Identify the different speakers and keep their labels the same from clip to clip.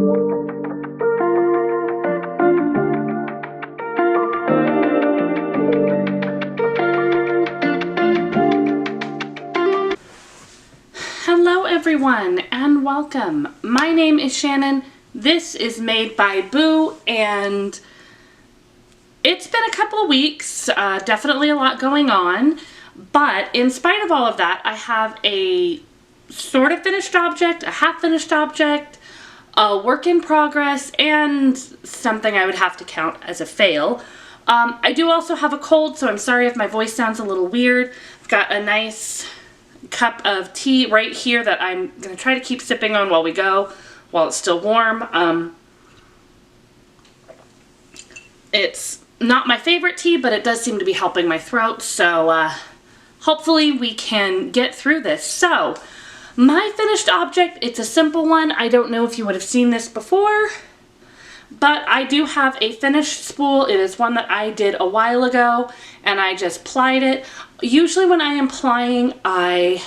Speaker 1: Hello everyone and welcome. My name is Shannon. This is Made by Boo and it's been a couple of weeks, definitely a lot going on, but in spite of all of that, I have a sort of finished object, a half finished object, a work in progress, and something I would have to count as a fail. I do also have a cold, so I'm sorry if my voice sounds a little weird. I've got a nice cup of tea right here that I'm going to try to keep sipping on while we go, while it's still warm. It's not my favorite tea, but it does seem to be helping my throat, so hopefully we can get through this. So, my finished object, it's a simple one. I don't know if you would have seen this before, but I do have a finished spool. It is one that I did a while ago, and I just plied it. Usually when I am plying, I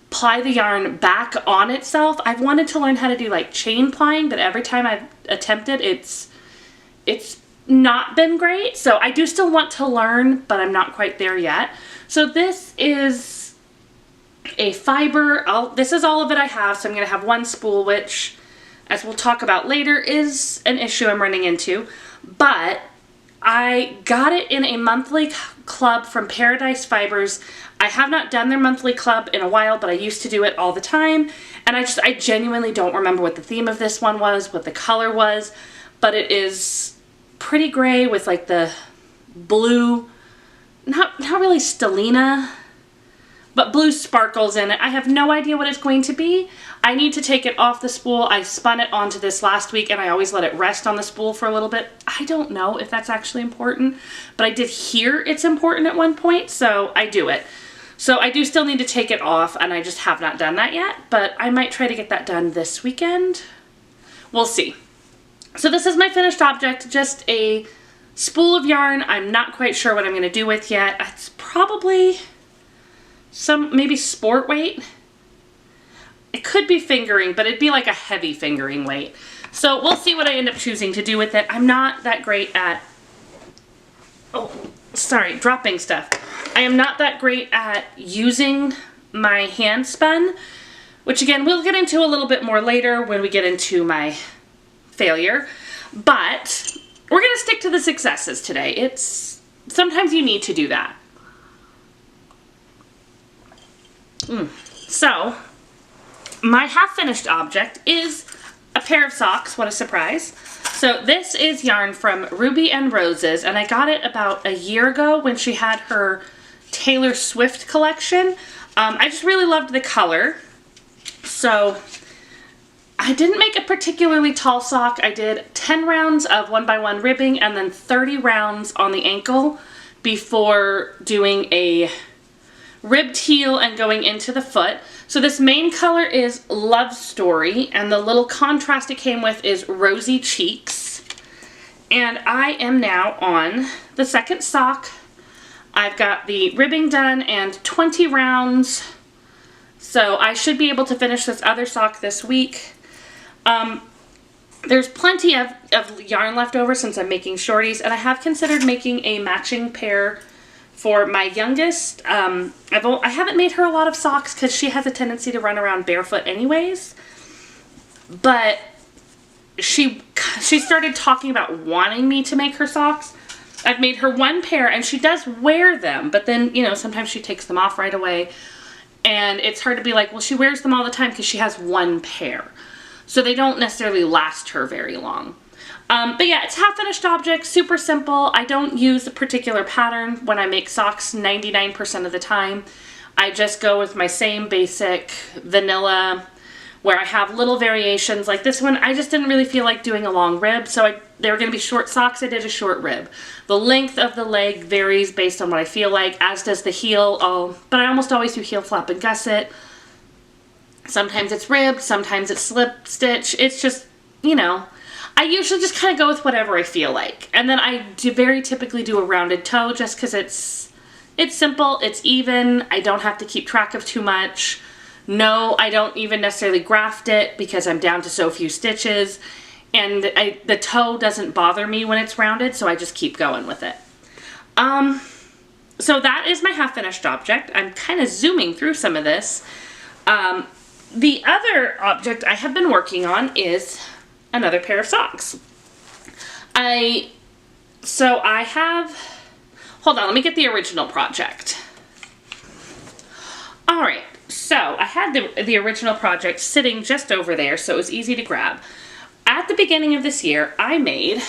Speaker 1: ply the yarn back on itself. I've wanted to learn how to do like chain plying, but every time I've attempted, it's not been great. So I do still want to learn, but I'm not quite there yet. So this is a fiber. This is all of it I have. So I'm going to have one spool, which, as we'll talk about later, is an issue I'm running into. But I got it in a monthly club from Paradise Fibers. I have not done their monthly club in a while, but I used to do it all the time. And I genuinely don't remember what the theme of this one was, what the color was, but it is pretty gray with like the blue, not really stellina, but blue sparkles in it. I have no idea what it's going to be. I need to take it off the spool. I spun it onto this last week and I always let it rest on the spool for a little bit. I don't know if that's actually important, but I did hear it's important at one point, so I do it. So I do still need to take it off, and I just have not done that yet, but I might try to get that done this weekend. We'll see. So this is my finished object, just a spool of yarn. I'm not quite sure what I'm going to do with yet. It's probably maybe sport weight. It could be fingering, but it'd be like a heavy fingering weight. So we'll see what I end up choosing to do with it. I'm not that great at, dropping stuff. I am not that great at using my hand spun, which again, we'll get into a little bit more later when we get into my failure. But we're going to stick to the successes today. Sometimes you need to do that. So, my half-finished object is a pair of socks. What a surprise. So this is yarn from Ruby and Roses, and I got it about a year ago when she had her Taylor Swift collection. I just really loved the color. So I didn't make a particularly tall sock. I did 10 rounds of 1x1 ribbing and then 30 rounds on the ankle before doing a ribbed heel and going into the foot. So this main color is Love Story, and the little contrast it came with is Rosy Cheeks. And I am now on the second sock. I've got the ribbing done and 20 rounds, so I should be able to finish this other sock this week. There's plenty of yarn left over since I'm making shorties, and I have considered making a matching pair for my youngest. I haven't made her a lot of socks because she has a tendency to run around barefoot anyways, but she started talking about wanting me to make her socks. I've made her one pair and she does wear them, but then, you know, sometimes she takes them off right away, and it's hard to be like, well, she wears them all the time because she has one pair. So they don't necessarily last her very long. But yeah, it's half-finished object, super simple. I don't use a particular pattern when I make socks 99% of the time. I just go with my same basic vanilla, where I have little variations. Like this one, I just didn't really feel like doing a long rib, so they were going to be short socks. I did a short rib. The length of the leg varies based on what I feel like, as does the heel, but I almost always do heel flap and gusset. Sometimes it's ribbed, sometimes it's slip stitch. It's just, you know, I usually just kind of go with whatever I feel like. And then I very typically do a rounded toe just because it's simple, it's even, I don't have to keep track of too much. No, I don't even necessarily graft it because I'm down to so few stitches. And the toe doesn't bother me when it's rounded, so I just keep going with it. So that is my half-finished object. I'm kind of zooming through some of this. The other object I have been working on is another pair of socks. So I have, hold on, let me get the original project. All right, so I had the original project sitting just over there, so it was easy to grab. At the beginning of this year, I made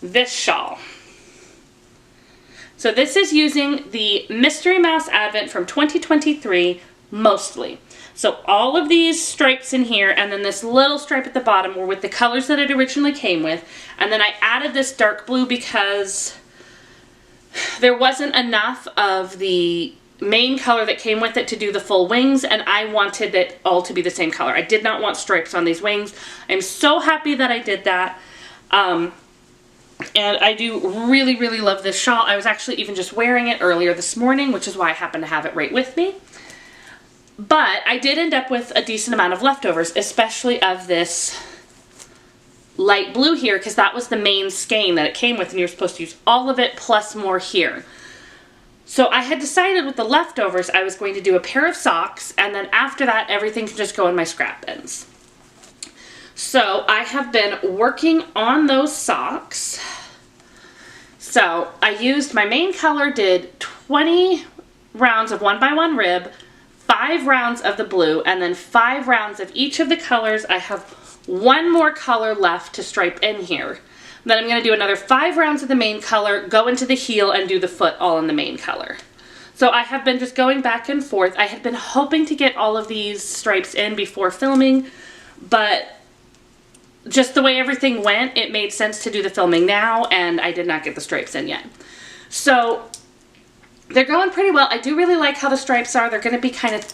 Speaker 1: this shawl. So this is using the Mystery Mouse Advent from 2023, mostly. So all of these stripes in here, and then this little stripe at the bottom were with the colors that it originally came with. And then I added this dark blue because there wasn't enough of the main color that came with it to do the full wings, and I wanted it all to be the same color. I did not want stripes on these wings. I'm so happy that I did that. And I do really, really love this shawl. I was actually even just wearing it earlier this morning, which is why I happen to have it right with me. But I did end up with a decent amount of leftovers, especially of this light blue here, because that was the main skein that it came with, and you're supposed to use all of it plus more here. So I had decided with the leftovers I was going to do a pair of socks, and then after that everything can just go in my scrap bins. So I have been working on those socks. So I used, my main color did 20 rounds of 1x1 rib, 5 rounds of the blue, and then 5 rounds of each of the colors. I have one more color left to stripe in here. Then I'm going to do another 5 rounds of the main color, go into the heel, and do the foot all in the main color. So I have been just going back and forth. I had been hoping to get all of these stripes in before filming, but just the way everything went, it made sense to do the filming now, and I did not get the stripes in yet. So they're going pretty well. I do really like how the stripes are. They're going to be kind of,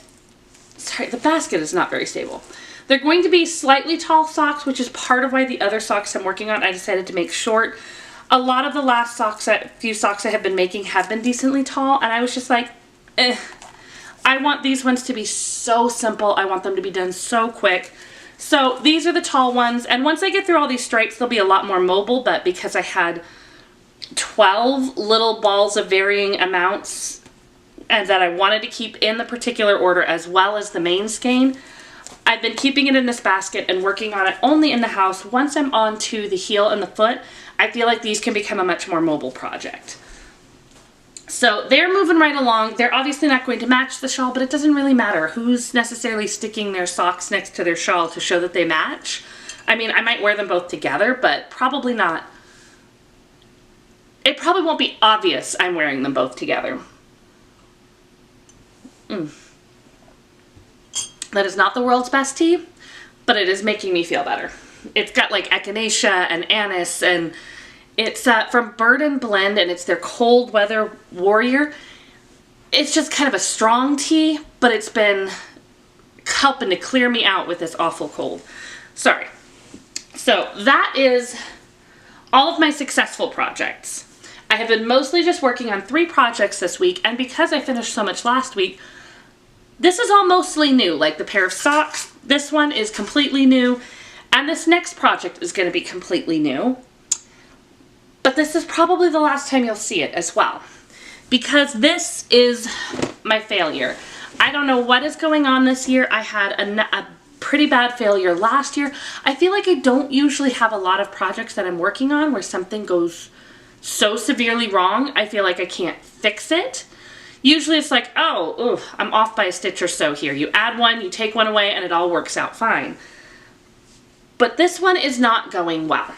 Speaker 1: sorry, the basket is not very stable. They're going to be slightly tall socks, which is part of why the other socks I'm working on I decided to make short. A lot of the last few socks I have been making have been decently tall, and I was just like, I want these ones to be so simple. I want them to be done so quick. So these are the tall ones, and once I get through all these stripes, they'll be a lot more mobile, but because I had 12 little balls of varying amounts and that I wanted to keep in the particular order as well as the main skein, I've been keeping it in this basket and working on it only in the house. Once I'm on to the heel and the foot, I feel like these can become a much more mobile project. So they're moving right along. They're obviously not going to match the shawl, but it doesn't really matter who's necessarily sticking their socks next to their shawl to show that they match. I mean, I might wear them both together, but probably not. It probably won't be obvious I'm wearing them both together. That is not the world's best tea, but it is making me feel better. It's got like echinacea and anise, and it's from Bird and Blend, and it's their Cold Weather Warrior. It's just kind of a strong tea, but it's been helping to clear me out with this awful cold. Sorry. So that is all of my successful projects. I have been mostly just working on 3 projects this week, and because I finished so much last week, this is all mostly new. Like the pair of socks, this one is completely new, and this next project is going to be completely new. But this is probably the last time you'll see it as well, because this is my failure. I don't know what is going on this year. I had a pretty bad failure last year. I feel like I don't usually have a lot of projects that I'm working on where something goes so severely wrong, I feel like I can't fix it. Usually it's like, oh, I'm off by a stitch or so here. You add one, you take one away, and it all works out fine. But this one is not going well.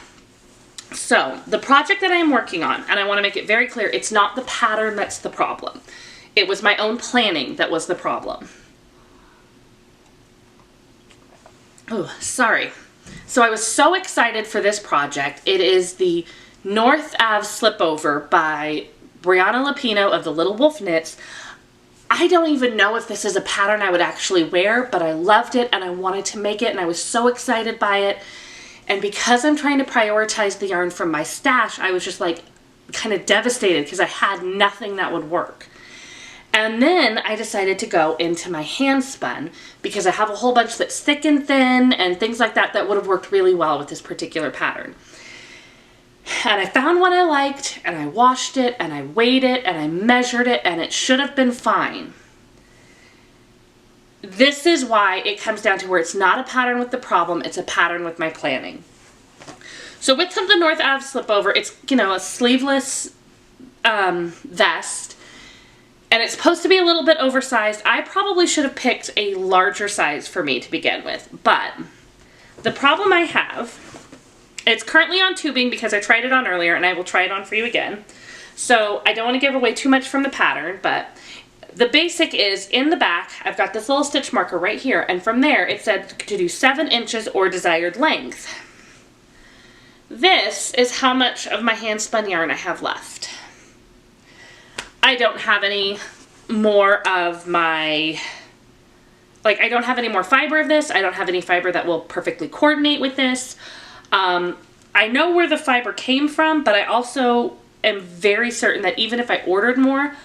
Speaker 1: So the project that I am working on, and I want to make it very clear, it's not the pattern that's the problem. It was my own planning that was the problem. Oh, sorry. So I was so excited for this project. It is the North Ave Slipover by Brianna Lapino of the Little Wolf Knits. I don't even know if this is a pattern I would actually wear, but I loved it and I wanted to make it, and I was so excited by it. And because I'm trying to prioritize the yarn from my stash, I was just like kind of devastated because I had nothing that would work. And then I decided to go into my hand spun because I have a whole bunch that's thick and thin and things like that that would have worked really well with this particular pattern. And I found one I liked, and I washed it, and I weighed it, and I measured it, and it should have been fine. This is why it comes down to where it's not a pattern with the problem, it's a pattern with my planning. So with the North Ave Slipover, it's, you know, a sleeveless vest, and it's supposed to be a little bit oversized. I probably should have picked a larger size for me to begin with, but the problem I have, it's currently on tubing because I tried it on earlier, and I will try it on for you again. So I don't want to give away too much from the pattern, but the basic is in the back, I've got this little stitch marker right here, and from there it said to do 7 inches or desired length. This is how much of my hand spun yarn I have left. I don't have any more of my, like, I don't have any more fiber of this. I don't have any fiber that will perfectly coordinate with this. I know where the fiber came from, but I also am very certain that even if I ordered more,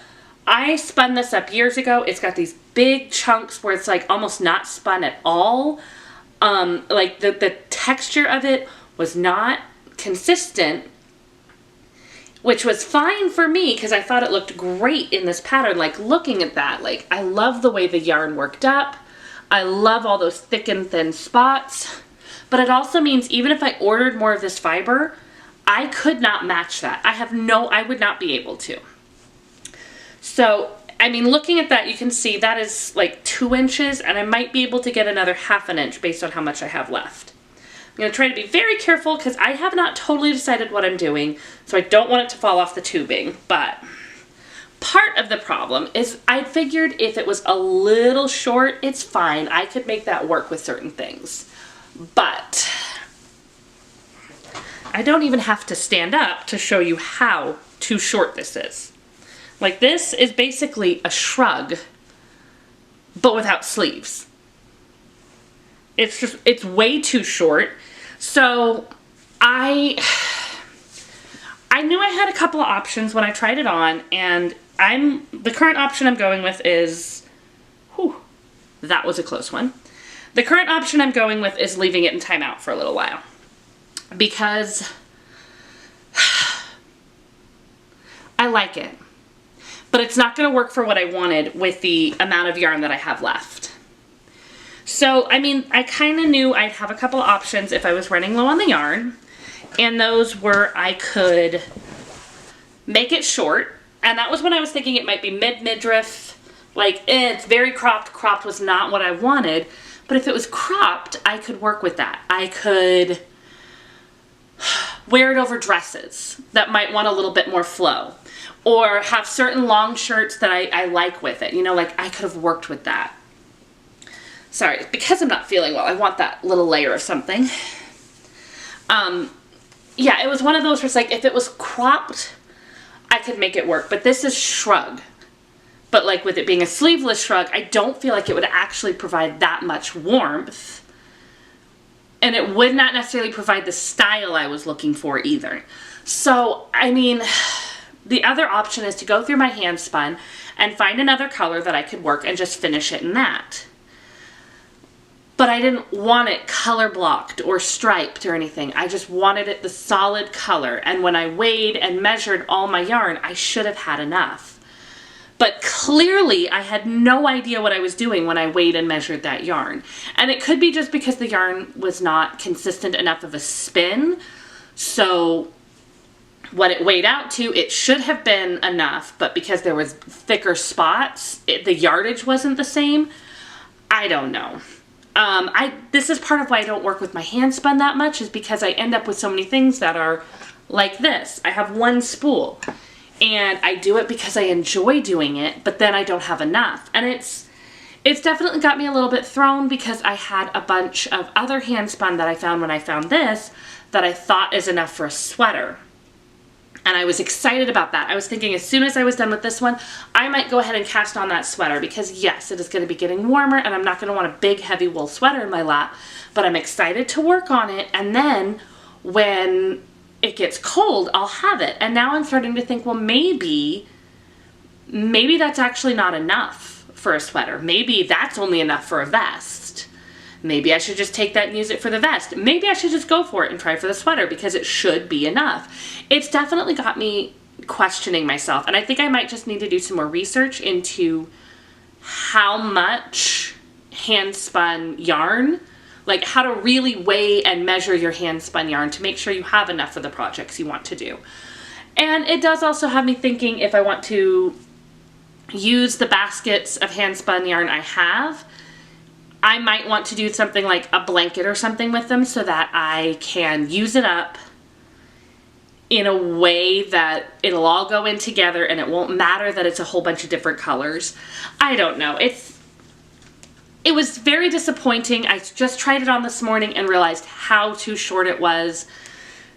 Speaker 1: I spun this up years ago. It's got these big chunks where it's like almost not spun at all. Like the texture of it was not consistent, which was fine for me because I thought it looked great in this pattern. Like looking at that, like I love the way the yarn worked up. I love all those thick and thin spots. But it also means even if I ordered more of this fiber, I could not match that. I would not be able to. So, I mean, looking at that, you can see that is like 2 inches, and I might be able to get another 1/2 inch based on how much I have left. I'm going to try to be very careful because I have not totally decided what I'm doing, so I don't want it to fall off the tubing. But part of the problem is I figured if it was a little short, it's fine. I could make that work with certain things. But I don't even have to stand up to show you how too short this is. Like this is basically a shrug, but without sleeves. It's way too short. So I knew I had a couple of options when I tried it on, and the current option I'm going with is, that was a close one. The current option I'm going with is leaving it in timeout for a little while because I like it, but it's not going to work for what I wanted with the amount of yarn that I have left. So, I mean, I kind of knew I'd have a couple of options if I was running low on the yarn, and those were I could make it short, and that was when I was thinking it might be mid-midriff, like it's very cropped. Cropped was not what I wanted. But if it was cropped, I could work with that. I could wear it over dresses that might want a little bit more flow. Or have certain long shirts that I like with it. You know, like I could have worked with that. Sorry, because I'm not feeling well, I want that little layer of something. Yeah, it was one of those where it's like, if it was cropped, I could make it work. But this is shrug. But like with it being a sleeveless shrug, I don't feel like it would actually provide that much warmth. And it would not necessarily provide the style I was looking for either. So, I mean, the other option is to go through my hand spun and find another color that I could work and just finish it in that. But I didn't want it color blocked or striped or anything. I just wanted it the solid color. And when I weighed and measured all my yarn, I should have had enough. But clearly, I had no idea what I was doing when I weighed and measured that yarn. And it could be just because the yarn was not consistent enough of a spin. So what it weighed out to, it should have been enough. But because there was thicker spots, the yardage wasn't the same. I don't know. This is part of why I don't work with my hand spun that much, is because I end up with so many things that are like this. I have one spool. And I do it because I enjoy doing it, but then I don't have enough. And it's definitely got me a little bit thrown because I had a bunch of other hand spun that I found when I found this that I thought is enough for a sweater. And I was excited about that. I was thinking as soon as I was done with this one, I might go ahead and cast on that sweater because yes, it is going to be getting warmer and I'm not going to want a big heavy wool sweater in my lap, but I'm excited to work on it. And then when it gets cold, I'll have it. And now I'm starting to think, well, maybe maybe that's actually not enough for a sweater. Maybe that's only enough for a vest. Maybe I should just take that and use it for the vest. Maybe I should just go for it and try for the sweater because it should be enough. It's definitely got me questioning myself, and I think I might just need to do some more research into how much hand spun yarn, like how to really weigh and measure your hand spun yarn to make sure you have enough for the projects you want to do. And it does also have me thinking if I want to use the baskets of hand spun yarn I have, I might want to do something like a blanket or something with them so that I can use it up in a way that it'll all go in together and it won't matter that it's a whole bunch of different colors. I don't know. It was very disappointing. I just tried it on this morning and realized how too short it was.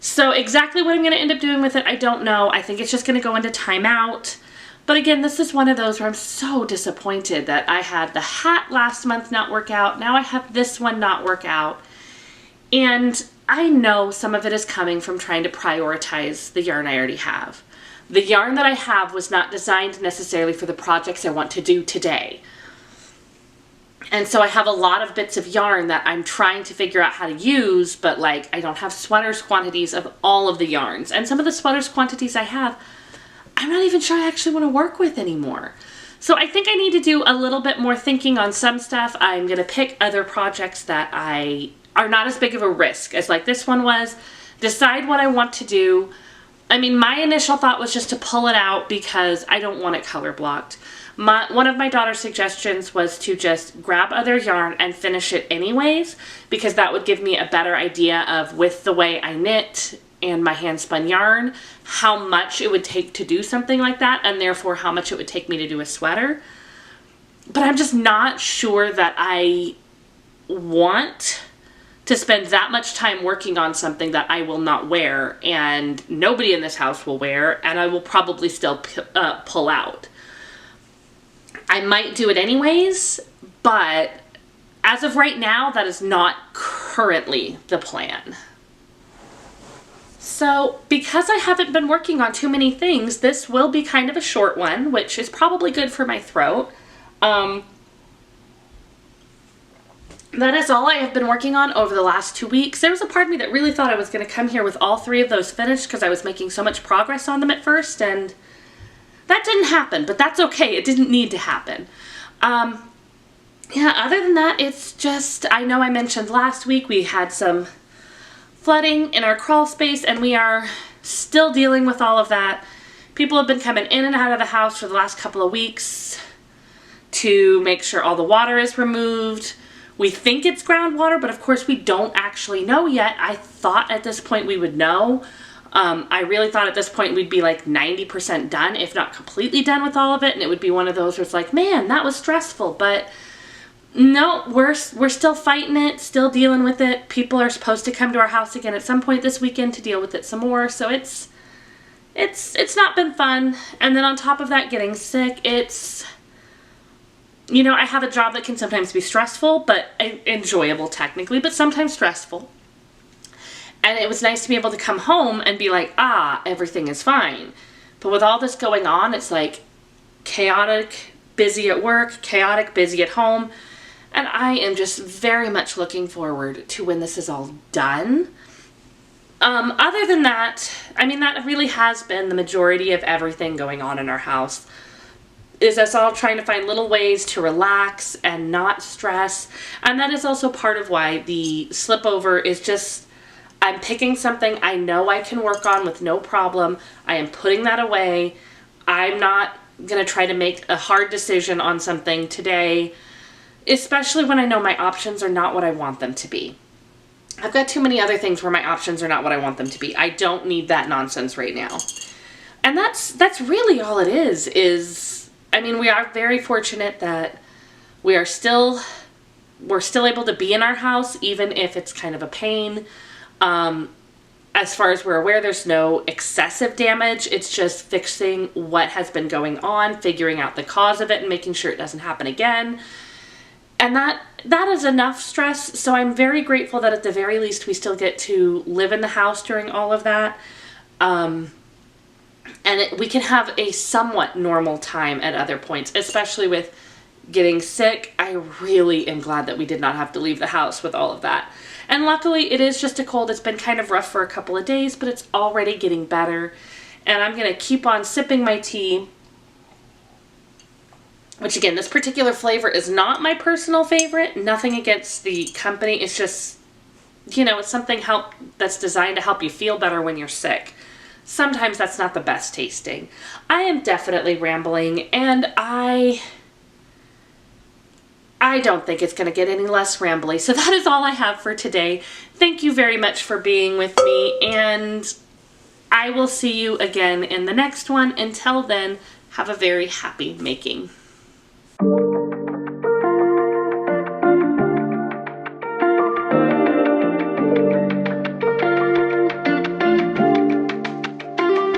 Speaker 1: So exactly what I'm going to end up doing with it, I don't know. I think it's just going to go into timeout. But again, this is one of those where I'm so disappointed that I had the hat last month not work out. Now I have this one not work out. And I know some of it is coming from trying to prioritize the yarn I already have. The yarn that I have was not designed necessarily for the projects I want to do today. And so I have a lot of bits of yarn that I'm trying to figure out how to use, but like I don't have sweaters quantities of all of the yarns. And some of the sweaters quantities I have, I'm not even sure I actually want to work with anymore. So I think I need to do a little bit more thinking on some stuff. I'm going to pick other projects that are not as big of a risk as like this one was. Decide what I want to do. I mean, my initial thought was just to pull it out because I don't want it color blocked. One of my daughter's suggestions was to just grab other yarn and finish it anyways, because that would give me a better idea of, with the way I knit and my hand spun yarn, how much it would take to do something like that, and therefore how much it would take me to do a sweater. But I'm just not sure that I want to spend that much time working on something that I will not wear and nobody in this house will wear, and I will probably still pull out. I might do it anyways, but as of right now, that is not currently the plan. So because I haven't been working on too many things, this will be kind of a short one, which is probably good for my throat. That is all I have been working on over the last 2 weeks. There was a part of me that really thought I was going to come here with all 3 of those finished because I was making so much progress on them at first, and that didn't happen, but that's okay. It didn't need to happen. Yeah, other than that, it's just, I know I mentioned last week we had some flooding in our crawl space, and we are still dealing with all of that. People have been coming in and out of the house for the last couple of weeks to make sure all the water is removed. We think it's groundwater, but of course we don't actually know yet. I thought at this point we would know. I really thought at this point we'd be like 90% done, if not completely done with all of it, and it would be one of those where it's like, man, that was stressful, but no, we're still fighting it, still dealing with it. People are supposed to come to our house again at some point this weekend to deal with it some more, so it's not been fun. And then on top of that, getting sick, you know, I have a job that can sometimes be stressful, but enjoyable technically, but sometimes stressful. And it was nice to be able to come home and be like, everything is fine. But with all this going on, it's like chaotic, busy at work, chaotic, busy at home. And I am just very much looking forward to when this is all done. Other than that, I mean, that really has been the majority of everything going on in our house. Is us all trying to find little ways to relax and not stress. And that is also part of why the Slipover is just, I'm picking something I know I can work on with no problem. I am putting that away. I'm not going to try to make a hard decision on something today, especially when I know my options are not what I want them to be. I've got too many other things where my options are not what I want them to be. I don't need that nonsense right now. And that's really all it is, I mean, we are very fortunate that we're still able to be in our house, even if it's kind of a pain. As far as we're aware, there's no excessive damage. It's just fixing what has been going on, figuring out the cause of it, and making sure it doesn't happen again. And that is enough stress, so I'm very grateful that at the very least we still get to live in the house during all of that. And we can have a somewhat normal time at other points, especially with getting sick. I really am glad that we did not have to leave the house with all of that. And luckily it is just a cold. It's been kind of rough for a couple of days, but it's already getting better. And I'm going to keep on sipping my tea, which again, this particular flavor is not my personal favorite. Nothing against the company. It's just, you know, it's something that's designed to help you feel better when you're sick. Sometimes that's not the best tasting. I am definitely rambling, and I don't think it's going to get any less rambly. So that is all I have for today. Thank you very much for being with me, and I will see you again in the next one. Until then, have a very happy making.